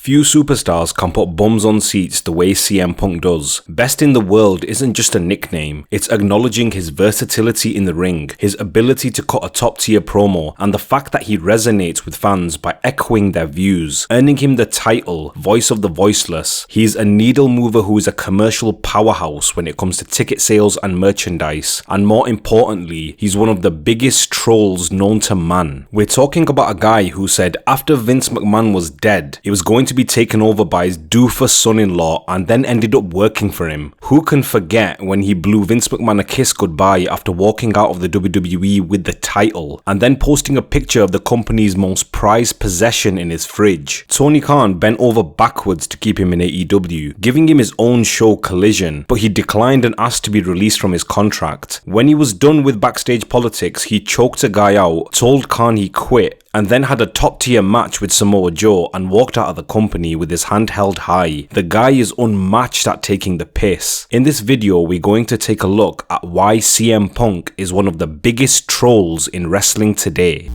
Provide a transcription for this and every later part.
Few superstars can put bums on seats the way CM Punk does. Best in the world isn't just a nickname, it's acknowledging his versatility in the ring, his ability to cut a top tier promo, and the fact that he resonates with fans by echoing their views, earning him the title, Voice of the Voiceless. He's a needle mover who is a commercial powerhouse when it comes to ticket sales and merchandise, and more importantly, he's one of the biggest trolls known to man. We're talking about a guy who said after Vince McMahon was dead, he was going to be taken over by his doofus son-in-law and then ended up working for him. Who can forget when he blew Vince McMahon a kiss goodbye after walking out of the WWE with the title and then posting a picture of the company's most prized possession in his fridge? Tony Khan bent over backwards to keep him in AEW, giving him his own show Collision, but he declined and asked to be released from his contract. When he was done with backstage politics, he choked a guy out, told Khan he quit, and then had a top tier match with Samoa Joe and walked out of the company with his hand held high. The guy is unmatched at taking the piss. In this video, we're going to take a look at why CM Punk is one of the biggest trolls in wrestling today.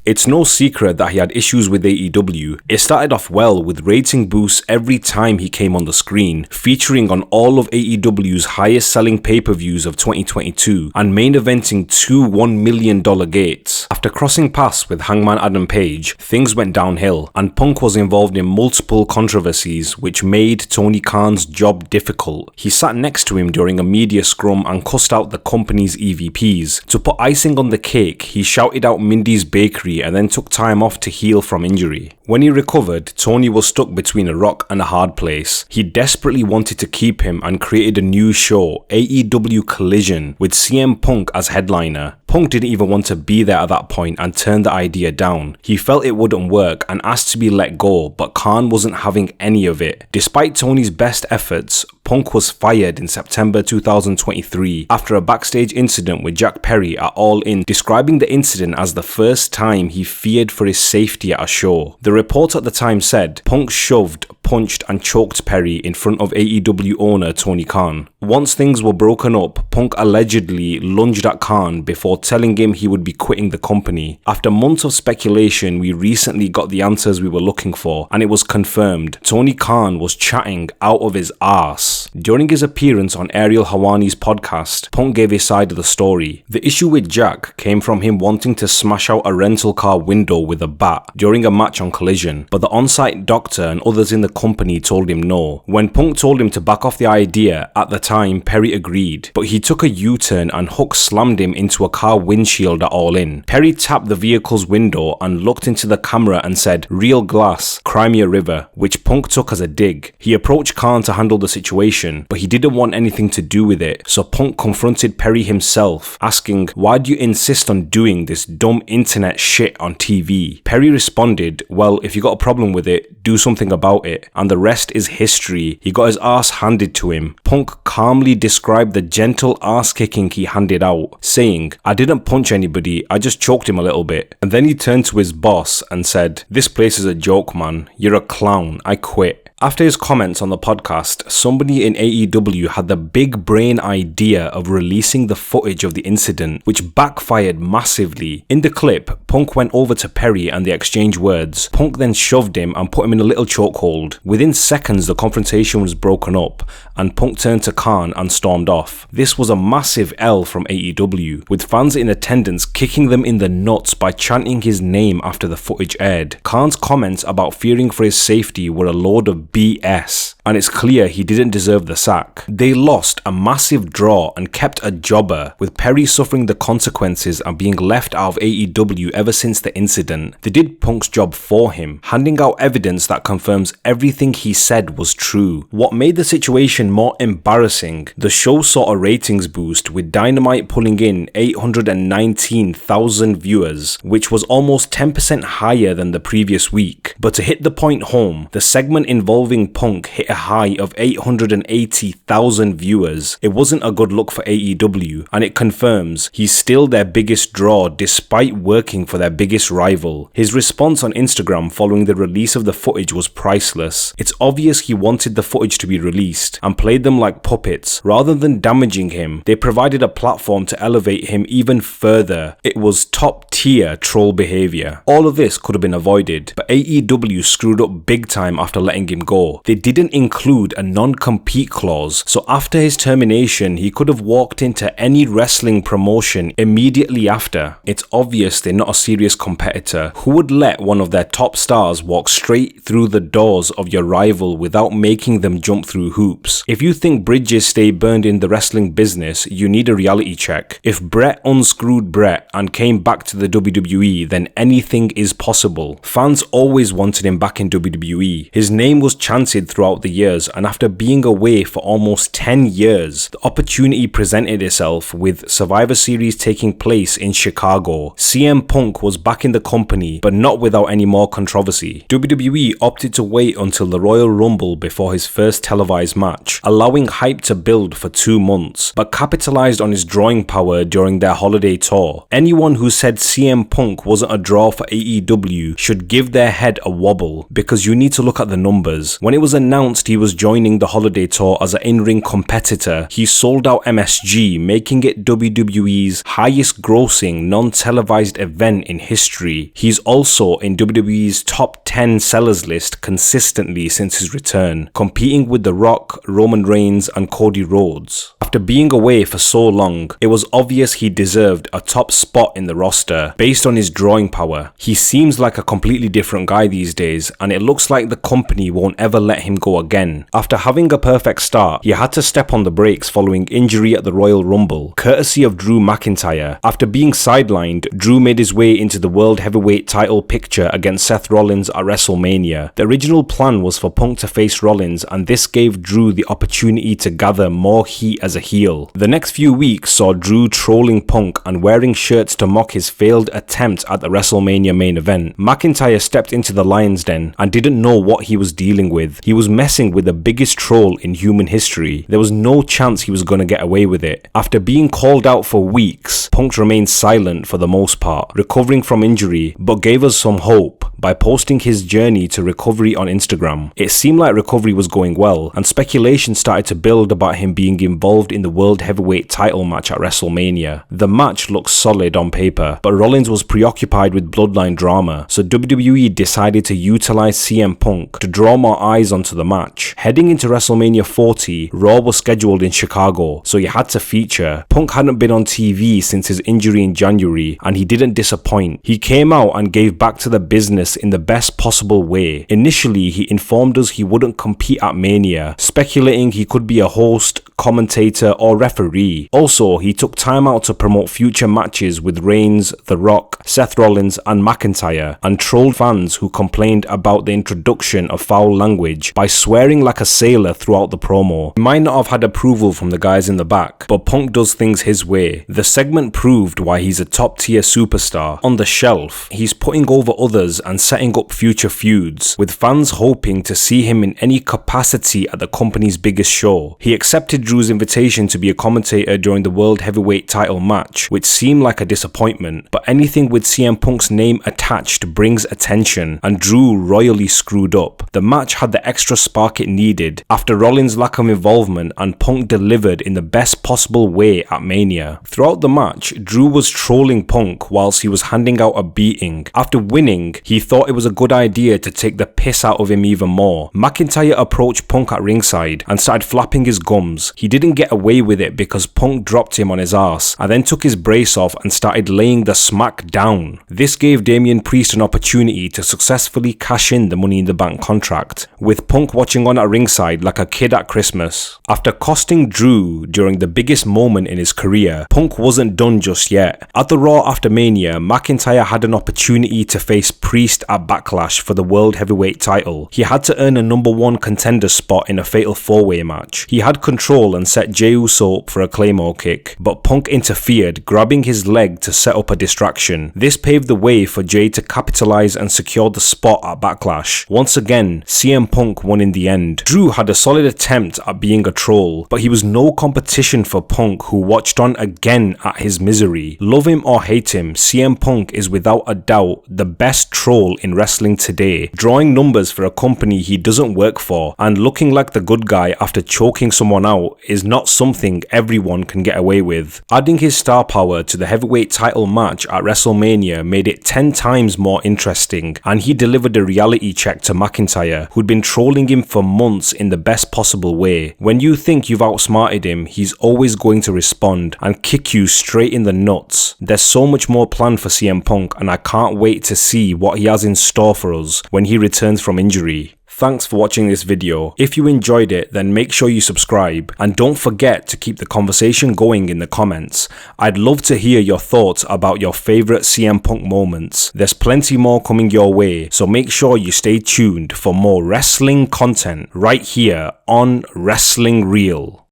It's no secret that he had issues with AEW. It started off well with rating boosts every time he came on the screen, featuring on all of AEW's highest selling pay-per-views of 2022 and main eventing two $1 million gates. After crossing paths with Hangman Adam Page, things went downhill and Punk was involved in multiple controversies which made Tony Khan's job difficult. He sat next to him during a media scrum and cussed out the company's EVPs. To put icing on the cake, he shouted out Mindy's Bakery and then took time off to heal from injury. When he recovered, Tony was stuck between a rock and a hard place. He desperately wanted to keep him and created a new show, AEW Collision, with CM Punk as headliner. Punk didn't even want to be there at that point and turned the idea down. He felt it wouldn't work and asked to be let go, but Khan wasn't having any of it. Despite Tony's best efforts, Punk was fired in September 2023 after a backstage incident with Jack Perry at All In, describing the incident as the first time he feared for his safety at a show. The report at the time said Punk shoved, punched and choked Perry in front of AEW owner Tony Khan. Once things were broken up, Punk allegedly lunged at Khan before telling him he would be quitting the company. After months of speculation, we recently got the answers we were looking for, and it was confirmed. Tony Khan was chatting out of his arse. During his appearance on Ariel Helwani's podcast, Punk gave his side of the story. The issue with Jack came from him wanting to smash out a rental car window with a bat during a match on Collision, but the on-site doctor and others in the company told him no. When Punk told him to back off the idea, at the time Perry agreed, but he took a U-turn and Hook slammed him into a car windshield at All In. Perry tapped the vehicle's window and looked into the camera and said, "Real glass, Crimea River," which Punk took as a dig. He approached Khan to handle the situation, but he didn't want anything to do with it, so Punk confronted Perry himself, asking, "Why do you insist on doing this dumb internet shit on TV?" Perry responded, "Well, if you got a problem with it, do something about it," and the rest is history. He got his arse handed to him. Punk calmly described the gentle arse kicking he handed out, saying, "I didn't punch anybody, I just choked him a little bit." And then he turned to his boss and said, "This place is a joke, man. You're a clown. I quit." After his comments on the podcast, somebody in AEW had the big brain idea of releasing the footage of the incident, which backfired massively. In the clip, Punk went over to Perry and they exchanged words. Punk then shoved him and put him in a little chokehold. Within seconds, the confrontation was broken up, and Punk turned to Khan and stormed off. This was a massive L from AEW, with fans in attendance kicking them in the nuts by chanting his name after the footage aired. Khan's comments about fearing for his safety were a load of BS, and it's clear he didn't deserve the sack. They lost a massive draw and kept a jobber, with Perry suffering the consequences and being left out of AEW ever since the incident. They did Punk's job for him, handing out evidence that confirms everything he said was true. What made the situation more embarrassing, the show saw a ratings boost, with Dynamite pulling in 819,000 viewers, which was almost 10% higher than the previous week. But to hit the point home, the segment involved involving Punk hit a high of 880,000 viewers. It wasn't a good look for AEW, and it confirms he's still their biggest draw despite working for their biggest rival. His response on Instagram following the release of the footage was priceless. It's obvious he wanted the footage to be released and played them like puppets. Rather than damaging him, they provided a platform to elevate him even further. It was top tier troll behavior. All of this could have been avoided, but AEW screwed up big time after letting him go. They didn't include a non-compete clause, so after his termination, he could have walked into any wrestling promotion immediately after. It's obvious they're not a serious competitor. Who would let one of their top stars walk straight through the doors of your rival without making them jump through hoops? If you think bridges stay burned in the wrestling business, you need a reality check. If Brett unscrewed Brett and came back to the WWE, then anything is possible. Fans always wanted him back in WWE. His name was chanted throughout the years, and after being away for almost 10 years, the opportunity presented itself with Survivor Series taking place in Chicago. CM Punk was back in the company, but not without any more controversy. WWE opted to wait until the Royal Rumble before his first televised match, allowing hype to build for 2 months, but capitalized on his drawing power during their holiday tour. Anyone who said CM Punk wasn't a draw for AEW should give their head a wobble, because you need to look at the numbers. When it was announced he was joining the holiday tour as an in-ring competitor, he sold out MSG, making it WWE's highest grossing non-televised event in history. He's also in WWE's top 10 sellers list consistently since his return, competing with The Rock, Roman Reigns and Cody Rhodes. After being away for so long, it was obvious he deserved a top spot in the roster based on his drawing power. He seems like a completely different guy these days, and it looks like the company won't ever let him go again. After having a perfect start, he had to step on the brakes following injury at the Royal Rumble, courtesy of Drew McIntyre. After being sidelined, Drew made his way into the World Heavyweight title picture against Seth Rollins at WrestleMania. The original plan was for Punk to face Rollins, and this gave Drew the opportunity to gather more heat as a heel. The next few weeks saw Drew trolling Punk and wearing shirts to mock his failed attempt at the WrestleMania main event. McIntyre stepped into the lion's den and didn't know what he was dealing with. He was messing with the biggest troll in human history. There was no chance he was going to get away with it. After being called out for weeks, Punk remained silent for the most part, recovering from injury, but gave us some hope by posting his journey to recovery on Instagram. It seemed like recovery was going well, and speculation started to build about him being involved in the World Heavyweight title match at WrestleMania. The match looked solid on paper, but Rollins was preoccupied with bloodline drama, so WWE decided to utilize CM Punk to draw more eyes onto the match. Heading into WrestleMania 40, Raw was scheduled in Chicago, so he had to feature. Punk hadn't been on TV since his injury in January, and he didn't disappoint. He came out and gave back to the business in the best possible way. Initially, he informed us he wouldn't compete at Mania, speculating he could be a host, commentator or referee. Also, he took time out to promote future matches with Reigns, The Rock, Seth Rollins and McIntyre, and trolled fans who complained about the introduction of foul language by swearing like a sailor throughout the promo. He might not have had approval from the guys in the back, but Punk does things his way. The segment proved why he's a top tier superstar. On the shelf, he's putting over others and setting up future feuds, with fans hoping to see him in any capacity at the company's biggest show. He accepted Drew's invitation to be a commentator during the World Heavyweight title match, which seemed like a disappointment, but anything with CM Punk's name attached brings attention, and Drew royally screwed up. The match had the extra spark it needed after Rollins' lack of involvement, and Punk delivered in the best possible way at Mania. Throughout the match, Drew was trolling Punk whilst he was handing out a beating. After winning, he thought it was a good idea to take the piss out of him even more. McIntyre approached Punk at ringside and started flapping his gums. He didn't get away with it because Punk dropped him on his ass and then took his brace off and started laying the smack down. This gave Damian Priest an opportunity to successfully cash in the Money in the Bank contract, with Punk watching on at ringside like a kid at Christmas. After costing Drew during the biggest moment in his career, Punk wasn't done just yet. At the Raw after Mania, McIntyre had an opportunity to face Priest faced at Backlash for the World Heavyweight title. He had to earn a #1 contender spot in a fatal 4-way match. He had control and set Jey Uso up for a Claymore kick, but Punk interfered, grabbing his leg to set up a distraction. This paved the way for Jey to capitalize and secure the spot at Backlash. Once again, CM Punk won in the end. Drew had a solid attempt at being a troll, but he was no competition for Punk, who watched on again at his misery. Love him or hate him, CM Punk is without a doubt the best troll in wrestling today, drawing numbers for a company he doesn't work for, and looking like the good guy after choking someone out is not something everyone can get away with. Adding his star power to the heavyweight title match at WrestleMania made it 10 times more interesting, and he delivered a reality check to McIntyre, who'd been trolling him for months in the best possible way. When you think you've outsmarted him, he's always going to respond and kick you straight in the nuts. There's so much more planned for CM Punk, and I can't wait to see what he has in store for us when he returns from injury. Thanks for watching this video. If you enjoyed it, then make sure you subscribe, and don't forget to keep the conversation going in the comments. I'd love to hear your thoughts about your favourite CM Punk moments. There's plenty more coming your way, so make sure you stay tuned for more wrestling content right here on Wrestling Real.